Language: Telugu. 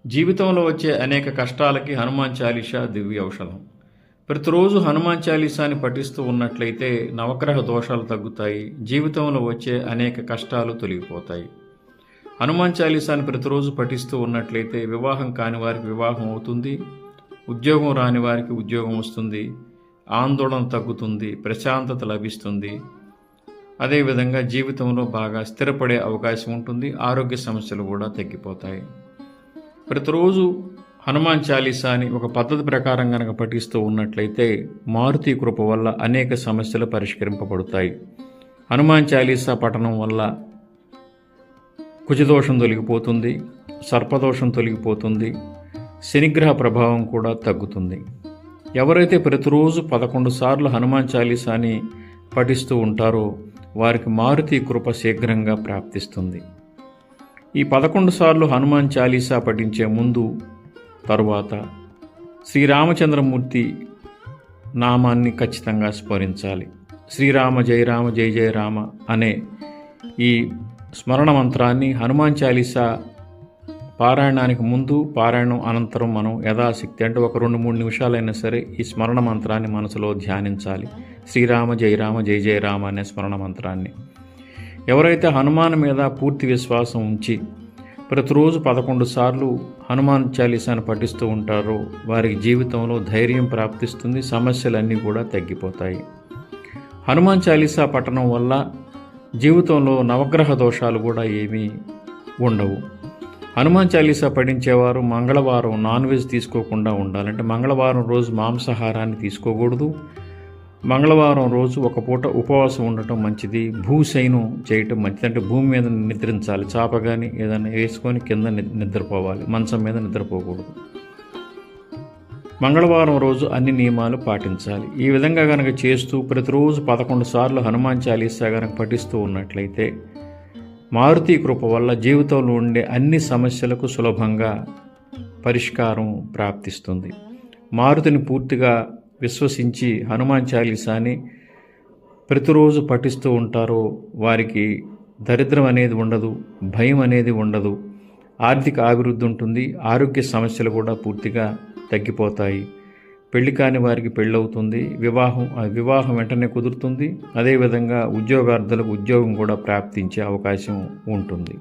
జీవితంలో వచ్చే అనేక కష్టాలకి హనుమాన్ చాలీసా దివ్య ఔషధం. ప్రతిరోజు హనుమాన్ చాలీసాని పఠిస్తూ ఉన్నట్లయితే నవగ్రహ దోషాలు తగ్గుతాయి, జీవితంలో వచ్చే అనేక కష్టాలు తొలగిపోతాయి. హనుమాన్ చాలీసాని ప్రతిరోజు పఠిస్తూ ఉన్నట్లయితే వివాహం కాని వారికి వివాహం అవుతుంది, ఉద్యోగం రాని వారికి ఉద్యోగం వస్తుంది, ఆందోళన తగ్గుతుంది, ప్రశాంతత లభిస్తుంది. అదేవిధంగా జీవితంలో బాగా స్థిరపడే అవకాశం ఉంటుంది, ఆరోగ్య సమస్యలు కూడా తగ్గిపోతాయి. ప్రతిరోజు హనుమాన్ చాలీసాని ఒక పద్ధతి ప్రకారం కనుక పఠిస్తూ ఉన్నట్లయితే మారుతి కృప వల్ల అనేక సమస్యలు పరిష్కరింపబడతాయి. హనుమాన్ చాలీసా పఠనం వల్ల కుజదోషం తొలగిపోతుంది, సర్పదోషం తొలగిపోతుంది, శనిగ్రహ ప్రభావం కూడా తగ్గుతుంది. ఎవరైతే ప్రతిరోజు 11 సార్లు హనుమాన్ చాలీసాని పఠిస్తూ ఉంటారో వారికి మారుతి కృప శీఘ్రంగా ప్రాప్తిస్తుంది. ఈ 11 సార్లు హనుమాన్ చాలీసా పఠించే ముందు తరువాత శ్రీరామచంద్రమూర్తి నామాన్ని ఖచ్చితంగా స్మరించాలి. శ్రీరామ జయ రామ జయ జయ రామ అనే ఈ స్మరణ మంత్రాన్ని హనుమాన్ చాలీసా పారాయణానికి ముందు, పారాయణం అనంతరం మనం యథాశక్తి అంటే ఒక 2-3 నిమిషాలైనా సరే ఈ స్మరణ మంత్రాన్ని మనసులో ధ్యానించాలి. శ్రీరామ జయ రామ జయ జయ రామ అనే స్మరణ మంత్రాన్ని ఎవరైతే హనుమాన్ మీద పూర్తి విశ్వాసం ఉంచి ప్రతిరోజు 11 సార్లు హనుమాన్ చాలీసాను పఠిస్తూ ఉంటారో వారికి జీవితంలో ధైర్యం ప్రాప్తిస్తుంది, సమస్యలన్నీ కూడా తగ్గిపోతాయి. హనుమాన్ చాలీసా పఠనం వల్ల జీవితంలో నవగ్రహ దోషాలు కూడా ఏమీ ఉండవు. హనుమాన్ చాలీసా పఠించేవారు మంగళవారం నాన్ వెజ్ తీసుకోకుండా ఉండాలంటే మంగళవారం రోజు మాంసాహారాన్ని తీసుకోకూడదు. మంగళవారం రోజు ఒక పూట ఉపవాసం ఉండటం మంచిది. భూశయనం చేయటం మంచిది, అంటే భూమి మీద నిద్రించాలి. చాప కానీ ఏదైనా వేసుకొని కింద నిద్రపోవాలి, మంచం మీద నిద్రపోకూడదు. మంగళవారం రోజు అన్ని నియమాలు పాటించాలి. ఈ విధంగా కనుక చేస్తూ ప్రతిరోజు 11 సార్లు హనుమాన్ చాలీసా కనుక పఠిస్తూ ఉన్నట్లయితే మారుతి కృప వల్ల జీవితంలో ఉండే అన్ని సమస్యలకు సులభంగా పరిష్కారం ప్రాప్తిస్తుంది. మారుతిని పూర్తిగా విశ్వసించి హనుమాన్ చాలీసాని ప్రతిరోజు పఠిస్తూ ఉంటారో వారికి దరిద్రం అనేది ఉండదు, భయం అనేది ఉండదు, ఆర్థిక అభివృద్ధి ఉంటుంది, ఆరోగ్య సమస్యలు కూడా పూర్తిగా తగ్గిపోతాయి. పెళ్లి కాని వారికి పెళ్ళవుతుంది, వివాహం వెంటనే కుదురుతుంది. అదేవిధంగా ఉద్యోగార్థులకు ఉద్యోగం కూడా ప్రాప్తించే అవకాశం ఉంటుంది.